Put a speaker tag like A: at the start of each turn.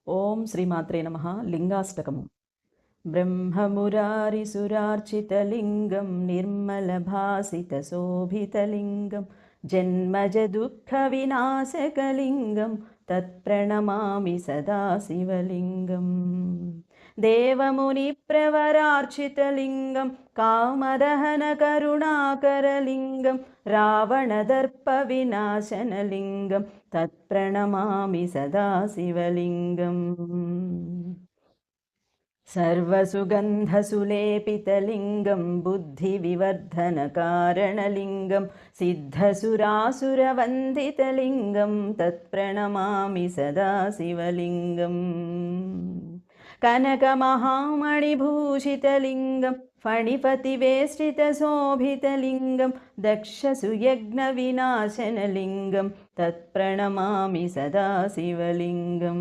A: ఓం శ్రీమాత్రే నమః. లింగాష్టకము. బ్రహ్మమురారిసురార్చితలింగం నిర్మలభాసితశోభితలింగం జన్మజదుఃఖవినాశకలింగం తత్ప్రణమామి సదాశివలింగం. దేవమునిప్రవరార్చితలింగం కామదహనకరుణాకరలింగం రావణదర్పవినాశనలింగం తత్ప్రణమామి సదాశివలింగం. सर्वसुगन्धसुलेपितलिङ्गं बुद्धिविवर्धनकारणलिङ्गं सिद्धसुरासुरवन्दितलिङ्गं तत्प्रणमामि सदाशिवलिङ्गम्. कनकमहामणिभूषितलिङ्गं फणिपतिवेष्टितशोभितलिङ्गं दक्षसुयज्ञविनाशनलिङ्गं तत्प्रणमामि सदाशिवलिङ्गम्.